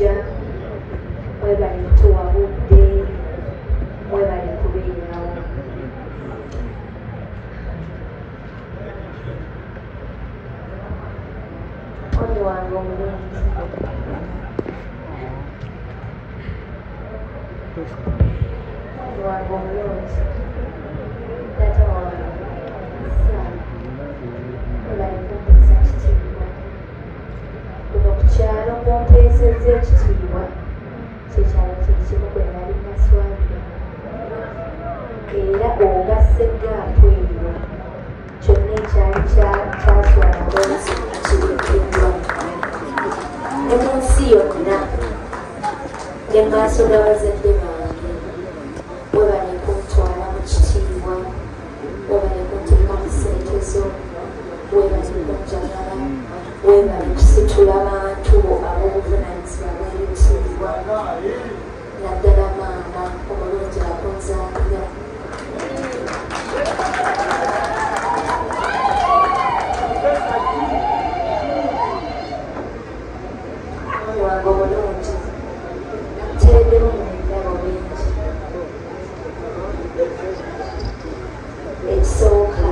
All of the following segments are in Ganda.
okujja mwebale mutuwabudde mwebale kubeerawo ono wange omulungi ono wange omulungi taata wange mwebale kumpeesa kitiibwa kuno ku kyalo kumpeesezza ekitiibwa kyekyalo kyekimu kwe nali naswalira era ogasse gaapu eyo kyonna ekyali kyaswala kirekeddwa ne mu nsi yonna ne maaso g'abazadde bange webale kuntwala mu kitiibwa webale kunteeka mu sentezo webale kunjagala webale kusitula bantu ab'obuvunanyizibwa bw'ebitiibwa naddala maama omulungi akunzaakira mwami wange omulungi nateereddemu mu ebirabo bingi ekisooka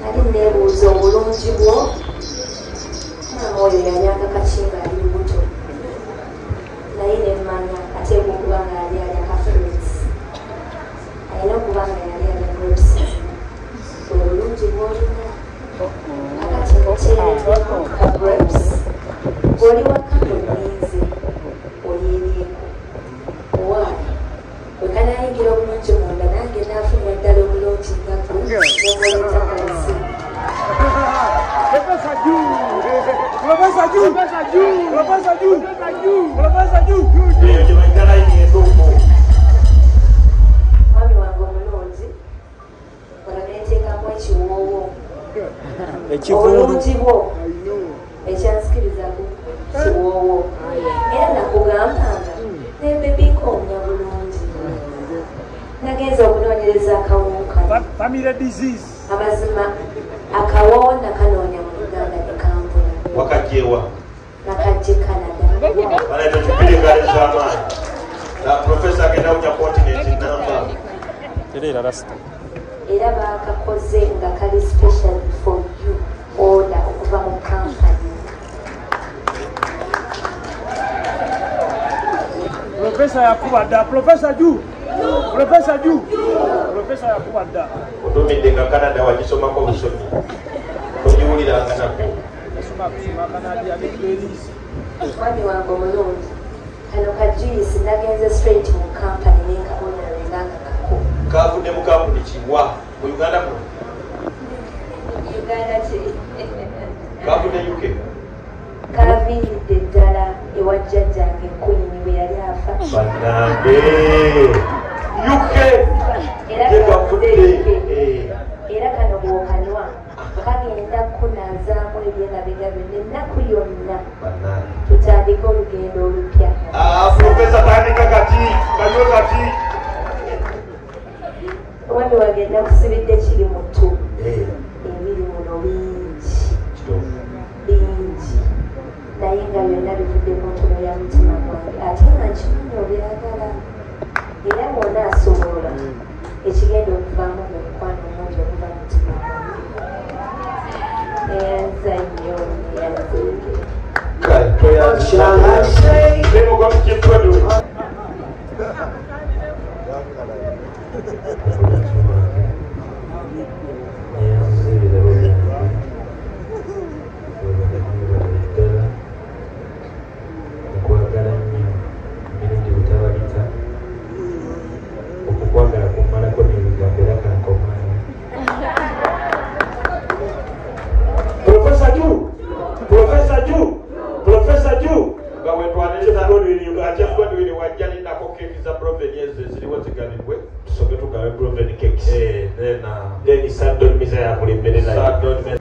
nali neebuuza obulungi bwo maama oyo yali akakakinga ali lubuto naye nemmanya ateekwa okuba nga yali alya kafruits alina okuba nga yali alya grapes obulungi bwolina akati muteereddemu ka grapes bw'oli waka mulinze olyebyeko owaayi wekanayingira obulungi munda nange naafunira ddala obulungi nga nemuletakalisi Professor Ju! Professor Ju! Professor Ju! Professor Ju! Professor Ju! mwami wange omulungi olaneteekamu ekiwoowo obulungi bwo ekyansikiriza kiwoowo era nakugambanga nebebikoomya bulungi nagenza okunoonyereza akawuka Family disease. amazima akawoowo nakanoonya mu Uganda ne kambula wakajjewa nakajje Canada baleeta kipindi ngalizamaanyi profesa agenda kuja continent namba Terera rasta. era baakakoze nga kali special for you order okuva mu kampani Professor Yakuba da. Professor Ju! Professor Ju! Professor Yakuba da. otumidde nga Canada wagisomako obusomi ogiwuliranga nabyo mwami wange omulungi kano kajuyisi nagenze straight mu kampani nenkabonerenganga kako kavudde mu kampuni kiwa mu Uganda muno Uganda kiri kavudde UK kaviiridde ddala ewa jjajjange Queen bwe yali afa bannange UK era gekavudde era kano bw'okanywa kagenda kunazaamu ebyerabiga byonna ennaku yonna bannange tutandike olugendo olupya profesa tandika kati kaliwo kati omwami wagenda kusibidde kiri mu ttu ebiri muno bingi bingi naye nga byonna bivudde mu ntono ya mutima gwange ate nga nkimanyi obyagala era mwona asobola ekigenda okuvaamu mu mukwano omungi okuva mu mutima gwange eyanza nnyo neyanzenge okwagala nnyo emirundi butabalika okukwagala kumalako nebigambo era kankomaani Professor Ju! Professor Ju! Professor Ju! nga Jeff Godwin wajja ninako keeki za Proven ezo ziriwo zigabibwe tusoke tugabe Proven cakes then Sandon Miza yakula emmere nayo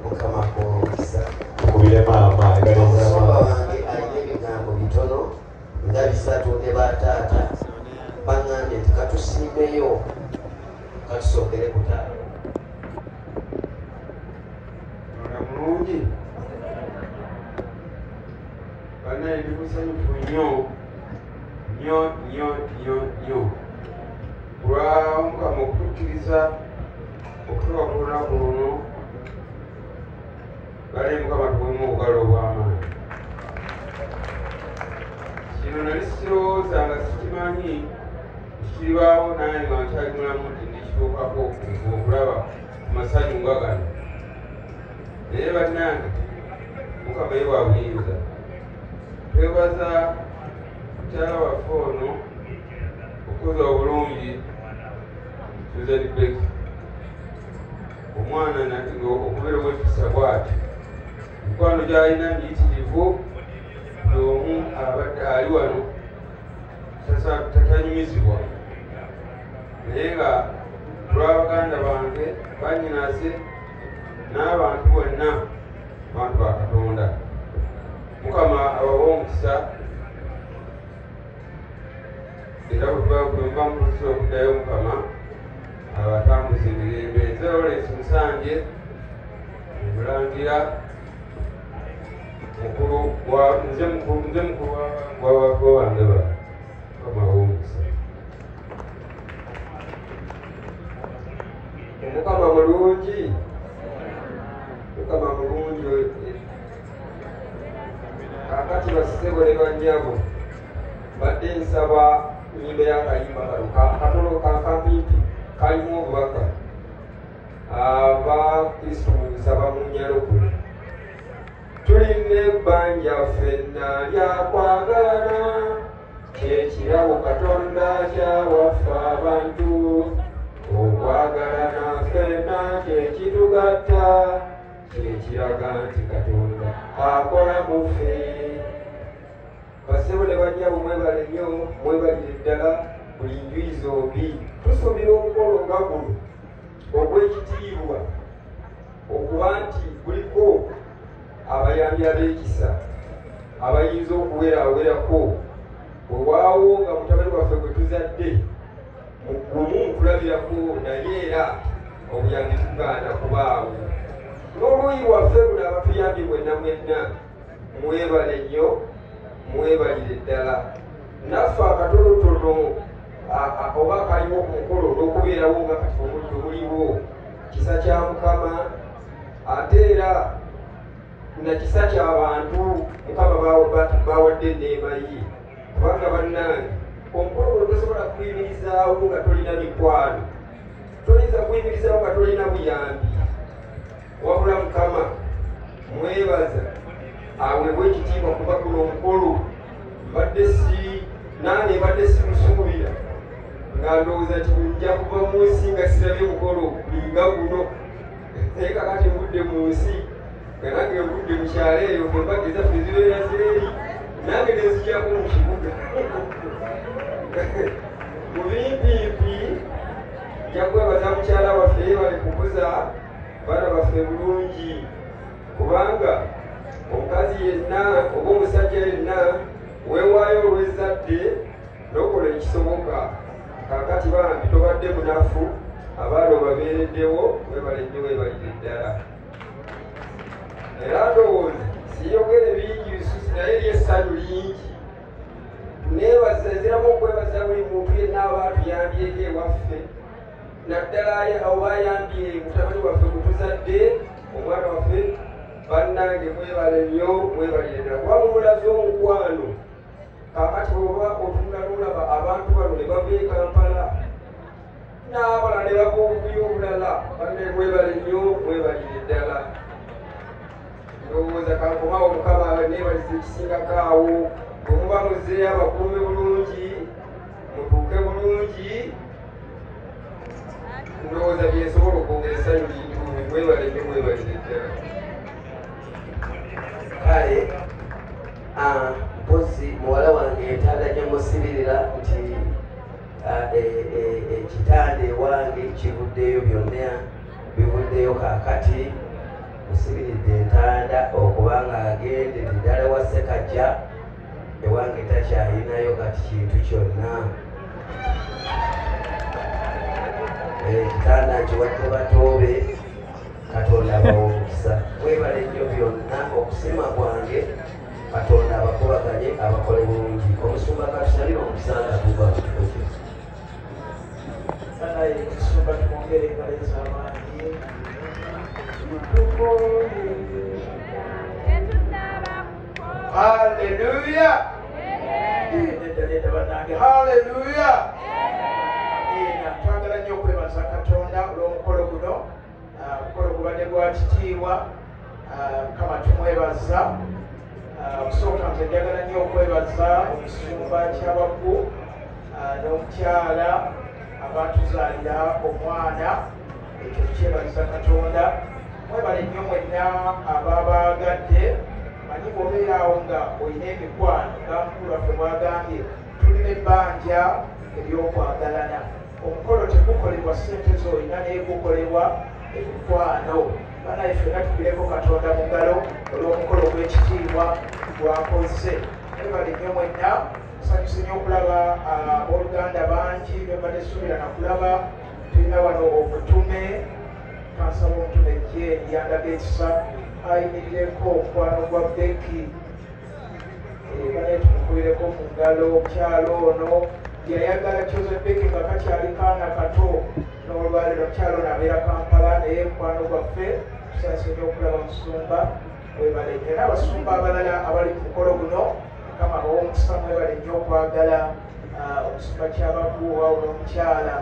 Mukama kisa kubire maama omusumba wange alina ebigambo bitono nga bisatu ne bataata baŋŋambye nti katusiimeyo katusokere kutaano mulungi ndi musanyufu nnyo kulwa Mukama okutukkiriza okutuuka ku lunaku luno bale Mukama tuwemu obugalo obw'amaanyi. Kino nali sikirowoozanga sikimanyi kiribaawo naye nga nkyali mulamu nti ndikituukako okulaba ku masanyu nga gano. Naye bannange Mukama ye wa buyinza. Twebaza mukyala waffe ono okukoza obulungi Susan Becky. Omwana nati okubeera ow'ekisa bw'ati mikwano gy'alina miyitirivu buli omu abadde ali wano tatanyumizibwa naye nga tulwabaganda bange bannyinaze n'abantu bonna abantu ba Katonda. Mukama abawa omukisa era bwemba mutusa okuddayo Mukama abatambuza emirembe. Nze Lawrence Musanje Mulangira mukulu nze mukulu w'abantu bange ba Mukama abawa omukisa. Mukama mulungi, Mukama mulungi. Kakati basebo ne bannyabo badde nsaba nnyimba y'akayimba katono kampimpi kalimu obubaka abakristu nsaba mu Nyalukule. Tulina ebbanja ffenna lyakwagala kyekirabo Katonda kyawaffe abantu okwagalana ffenna kyekitugatta kyekiraga nti Katonda akola mu ffe. Basebo ne bannyabo mwebale nnyo mwebalire ddala buli njuyi zombi. Tusomera omukolo nga guno ogw'ekitiibwa okuba nti guliko abayambi ab'ekisa abayinza okuweraawerako olwawo nga mutabani waffe gwe tuzadde gumu nkulabirako naye era obuyambi tugaana kubaawo. N'oluuyi lwaffe luno abatuyambi mwenna mwenna mwebale nnyo mwebalire ddala. Naffe akatonotono oba kaliwo ku mukolo olw'okubeerawo nga kati omuddo buliwo kisa kya Mukama ate era na kisa ky'abantu Mukama bawadde enneema ye. Kubanga bannange omukolo guno tosobola kuyimirizaawo nga tolina mikwano, toyinza kuyimirizaawo nga tolina buyambi. Wabula Mukama mwebaza aweebwa ekitiibwa kuba guno omukolo nange mbadde simusuubira nga ndowooza nti nja kuva mu nsi nga sirabye mukolo linga guno. Naye kakati mbudde mu nsi nga nange mbudde mu kyalo eyo embagga ezaffe zibeera zireeri nange nezijjako mu kibuga mu bimpimpi. Nja kwebaza mukyala waffe bali kukuza baana baffe bulungi kubanga omukazi yenna oba omusajja yenna weewaayo olw'ezzadde n'okola ekisoboka. Kaakati bambi tobadde munafu abaana obabeereddewo webale nnyo weebalire ddala. Era ndowooza siyogere bingi bisusi naye ly'essanyu lingi. Neebaza nziramu okwebaza buli muntu yenna aba atuyambyeko ewaffe naddala oba ayambye mutabani waffe gutuzadde omwana waffe. Bannange mwebale nnyo mwebalire ddala kuba mumulaze omukwano. Kaakati oba otunalulaba abantu bano ne bava e Kampala n'abalala ne bava obubuya obulala. Bannange mwebale nnyo mwebalire ddala. Ndowooza kankomawo Mukama neebaliza ekisingako awo. Bwe muba muzeeyo abakuume bulungi mutuuke bulungi. Ndowooza byensobola okwongera essanyu lintuubi. Mwebale nnyo mwebalire ddala. Kale mpozi muwala wange yetaaga musibirira nti ekitande ewange kivuddeyo byonna bivuddeyo. Kaakati musibiridde entanda okuba nga agende ddala wa Ssekajja ewange takyalinayo kati kintu kyonna. Ekitanda nkiwadde batoobe Katonda abawa omukisa. Mwebale nnyo byonna okusima kwange Katonda abakubaganye abakole bulungi. Omusumba katusabira omusanga tuva mu kifo kye. Naye omusumba tumwongere engalo ez'amaanyi. Hallelujah. Hallelujah. Twagala nnyo okwebaza Katonda olw'omukolo guno. Omukolo gubadde gwa kitiibwa. Mukama tumwebaza. Okusooka nze njagala nnyo okwebaza omusumba Kyabaggu n'omukyala abatuzaalira omwana. Ekyo tukyebaliza Katonda. Mwebale nnyo mwenna ababaagadde. Manyi bw'obeera awo nga olina emikwano nga mukulu waffe bw'agambye tulina ebbanja ery'okwagalana. Omukolo tegukolebwa ssente z'olina naye gukolebwa emikwano. Banaye ffenna tugireko Katonda mu ngalo olw'omukolo gw'ekitiibwa gwakoze. Mwebale nnyo mwenna. Nsanyuse nnyo okulaba abooluganda bangi bebadde suubira na kulaba. Tulina wano omutume kansaba omutume Jane yandaga ekisa ayimirireko omukwano gwa Becky. Banaye tumukubireko mu ngalo. Omukyalo ono yayagala Joseph Becky nga kakyali kaana kato n'olwaliro omukyalo ono abeera Kampala naye mukwano gwaffe tusanyuse nnyo okulaba musumba. Webale nnyo n'abasumba abalala abali ku mukolo guno. Mukama aw'omukisa mwebale nnyo okwagala omusumba Kyabaggu wawula omukyala.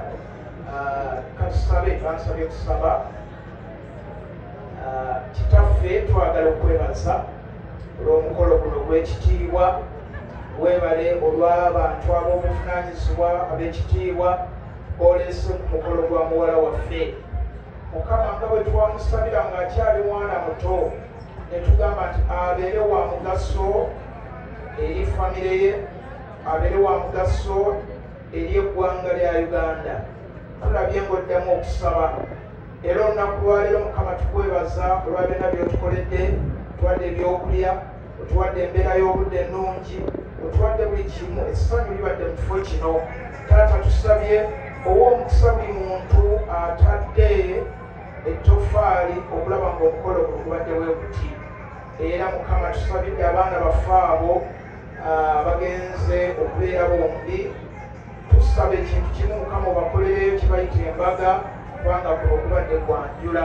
Katusabe bansabye okusaba. Kitaffe twagala okwebaza olw'omukolo guno gw'ekitiibwa. Weebale olw'abantu ab'obuvunaanyizibwa ab'ekitiibwa boolese ku mukolo gwa muwala waffe. Mukama nga bwe twamusabira ng'akyali mwana muto ne tugamba nti abeere wa mugaso eri famire ye, abeere wa mugaso eri eggwanga lya Uganda. Tulabye ng'oddamu okusaba. Era olunaku lwaleero Mukama tukwebaza olwa byonna by'otukoledde. Otuwadde ebyokulya, otuwadde embeera y'obudde ennungi, otuwadde buli kimu. Essanyu libadde mu kifo kino. Taata tusabye owa omukisa buli muntu atadde ettofaali okulaba ng'omukolo guno gubadde bwe guti. Era Mukama tusabidde abaana baffe abo bagenze okubeera bombi. Tusaba ekintu kimu Mukama obakolereyo kibayita embaga kubanga kuno okubadde kwanjula.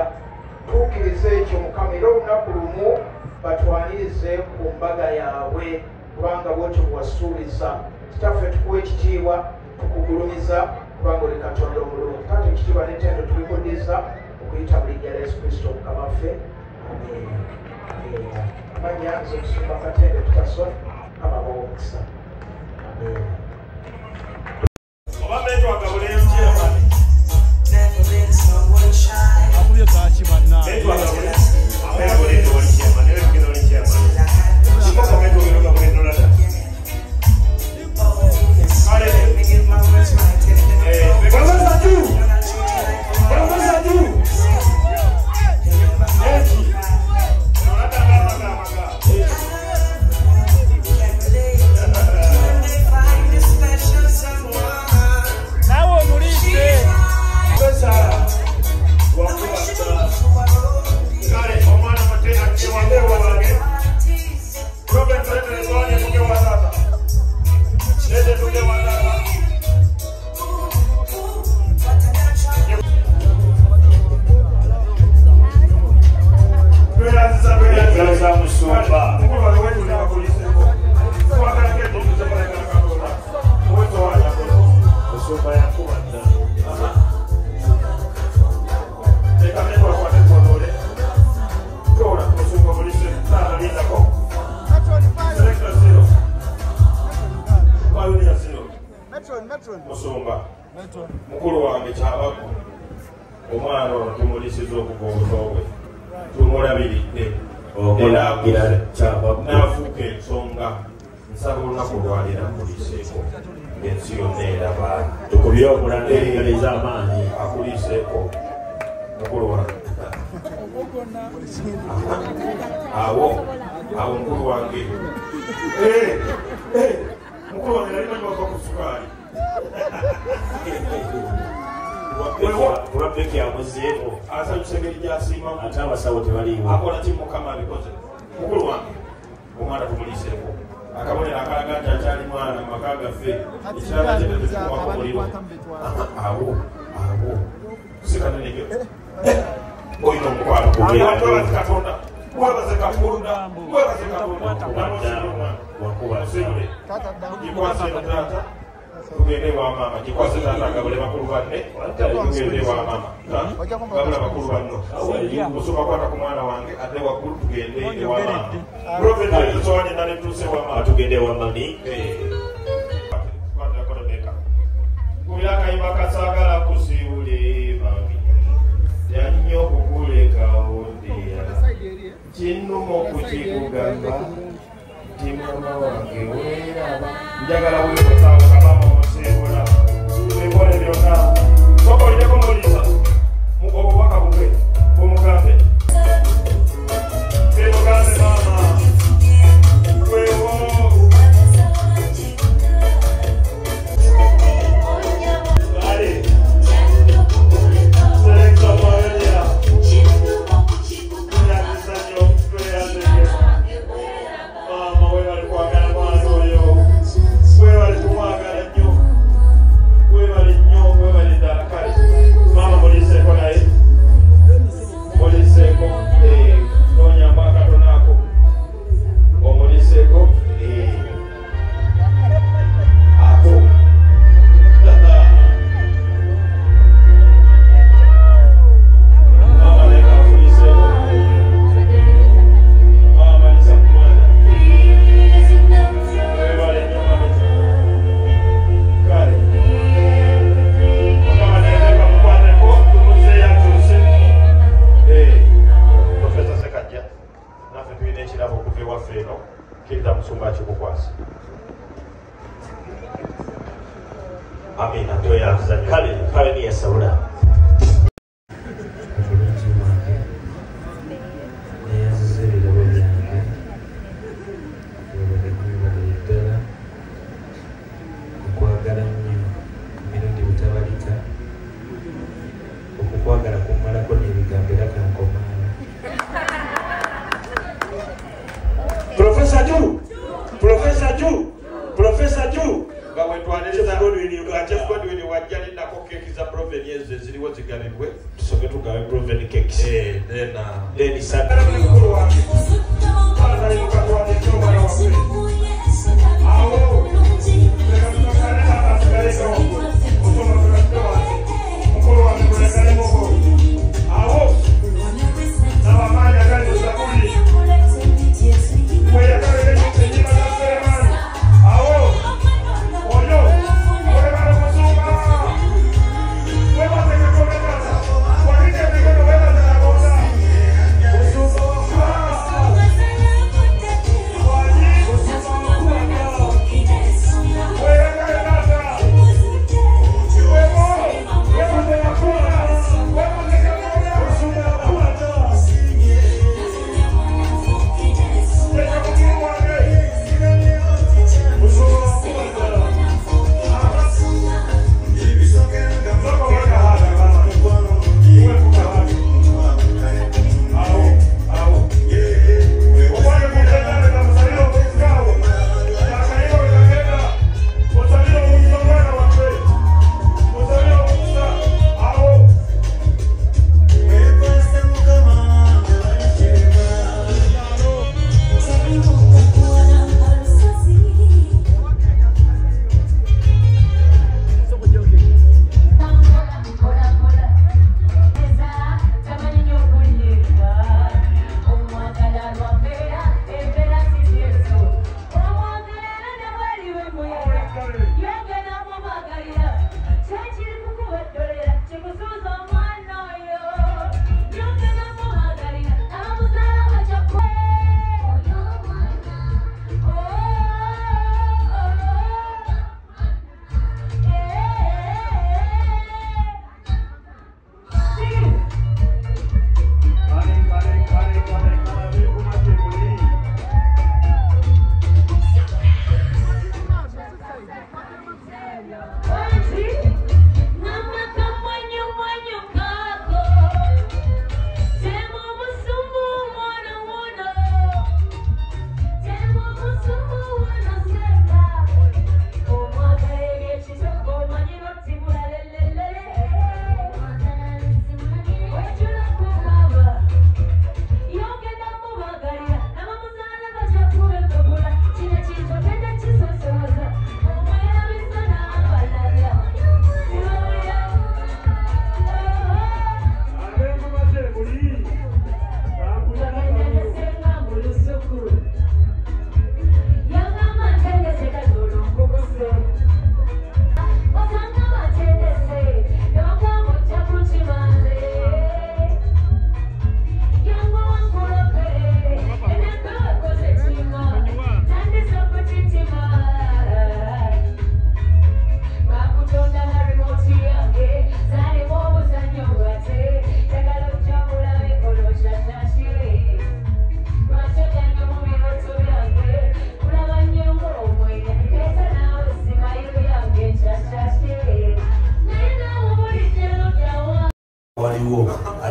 Tuukirize ekyo Mukama era olunaku lumu batwanirize ku mbaga yaabwe kubanga bw'otyo bwasuubiza. Kitaffe tukuwa ekitiibwa tukugulumiza kubanga oli Katonda omulungi. Taata ekitiibwa n'ettendo tubikuddiza okuyita mu linnya lya Yesu Kristo Mukama waffe. Amen. Amanya nze omusumba Katende tutasoni Mukama abawa omukisa. Amen. Musumba mukulu wange Kyabaggu omwana ono tumulisiza okuva obutobwe tumulabiridde n'afuuka ensonga. Nsaba olunaku lwalira akuliiseeko ensi yonna eraba tukubye okulanda engalo ez'amaanyi akuliiseeko mukulu wange awo mukulu wange mukulu wange nali manyi wava ku sukaali Beki amuzeeko asanyusa engeri gy'asiimamu ate abasawo tebaliiwo akola ki Mukama abikoze. Mukulu wange omwana tumuliseeko akabonero akalaga nti akyali mwana mu maka gaffe ekiraga kye tetukumwako muliro awo sikanenege oyina omukwano gwebaze katonda mwebaze katonda namusibule gikwase eno taata tugende wa mama gikwase taata gabule bakulu banne tugende wa mama gabula bakulu banno musoma kwata ku mwana wange ate waggulu tugende wa mama profeti tusoanye nane tuse wa mama tugende wa mami kubira kayimba kasagala kusiwule bangi yannyo okukulekawo ndera kinnuma okukikugamba nti mama wange weeraba njagala weekotaawo kabama omusiibula wekole byonna sokolireko mulisa obubaka bubwe bumugambe bemugambe mama wewo Amina, tuyaanza kale ni ya saura. Professor Ju. Gawetwaniriza Godwin Uganda Godwin wajjali nako keki za Proven yeze ziliwo zigabibwe tusoke tugawe Proven cakes then Saturday mukuru wake bana yuko kwa ndio mwana wake awo leka tukakane hapa sikaleka kusoma kwa ndio wake mukuru wake kulekane moko awo na wamanya gani sabuni wewe kale ni nyima za Suleiman awo Wewe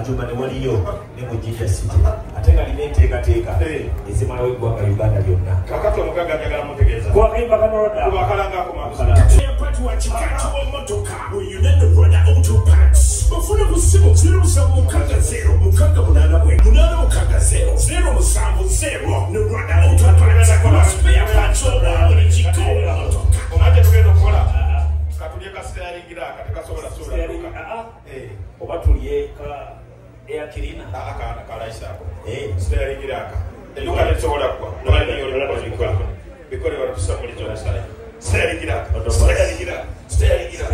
Ajuma ne waliyo ne mu Jinja City. Ate nga lineteekateeka ezimalawo eggwanga Uganda lyonna. Kakati omugaga njagala mutegeeza. Kwa kayimba kanooda. Kubakalangako maaso. Patu wa chikatu wa motoka. Uyunene Roda Auto Parts. Bafuna kusimu 07 mukanga munana bwe. Munana mukanga 0 musanvu 0. Ne Roda Auto Parts. Kuna spare parts oba buli chiko wa motoka. Omaje tugenda okukola. Katulye ka steering gira katekasobola sola. Oba tulye ka air cleaner. Akaana kalaisa ako. Steering gira aka. Eluka nesobola kwa. Nolani yolala bikola. Bikole baratusamulizo omusala. Steering gira. Steering gira. Steering gira.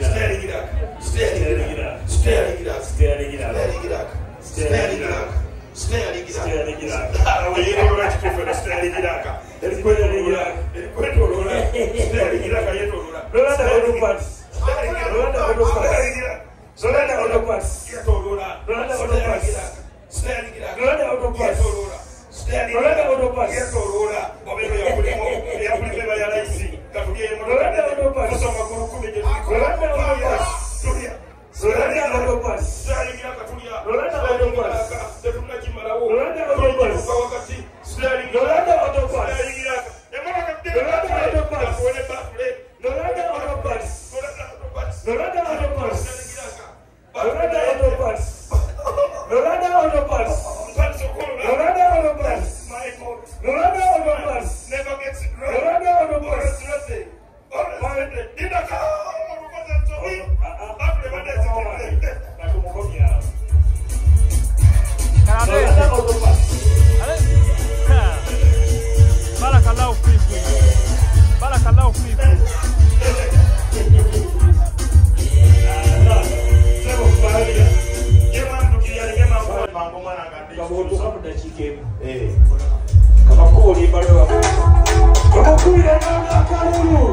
Steering gira. Steering gira. Steering gira. Steering gira. Steering gira. Steering gira. Steering gira. Awe yeye ndo anachofuata steering gira. Elikwenda gira. Elikwenda gira. Steering gira kayeto gira. Rolanda auto parts. Rolanda auto parts. Rolanda auto parts. Rolanda auto parts. Steering gira. Rolanda auto parts. Rolanda auto parts. Obero ya kulimo. Ya kulimo ya raisi. Kafudia ya Rolanda auto parts. Sasa makuru kumeje. Rolanda auto parts. Tulia. Rolanda auto parts. Steering gira katulia. Rolanda auto parts. Tetuna kimarawo. Rolanda auto parts. Kwa wakati. Steering gira. Rolanda auto parts. Steering gira. Emara kapteni. Rolanda auto parts. Kuone bafle. Rolanda auto parts. Rolanda auto parts. Rolanda auto parts. Steering gira. Rolanda auto parts. Rolanda auto parts. Rolanda auto parts. My God. Rolanda auto parts. Never gets it wrong. Rolanda auto parts. Rolanda auto parts. Barakallahu fikum. Barakallahu fikum. Kamakuli bado. Kamakuli na kalulu.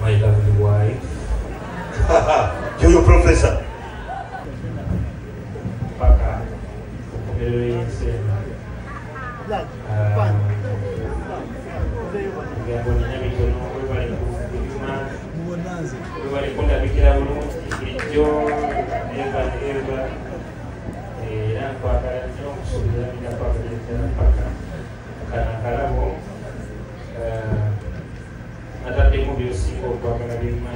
My lovely wife. You're your professor. Paka. Very insane. Atatimu biusiku kwa mwanadimu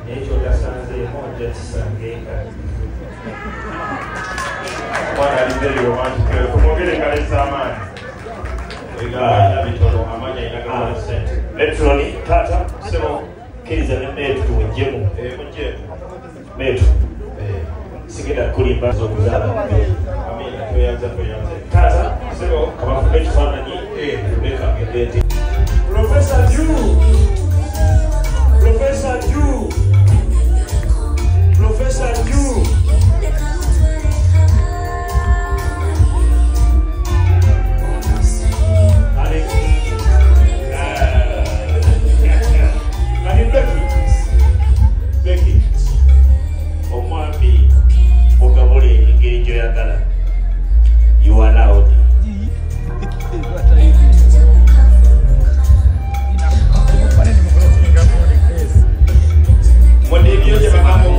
Necho tasanze moja tisangeka Bwana alivyo romantic. Kumwongele kaleza amani. Ega bitoro amanya inaga consent. Metroni tata sema kiriza nemetu mjemu. Mjemu. Metu. Sigeda kulimba zo kuzala. Amina tuyanza. Tata sema kama metu sana ni tumeka ngedete. Professor Ju. Professor Ju. Professor Ju. Becky. Omwami ogabule engeri gyoyagala. You are allowed. Mwende byoje bagambo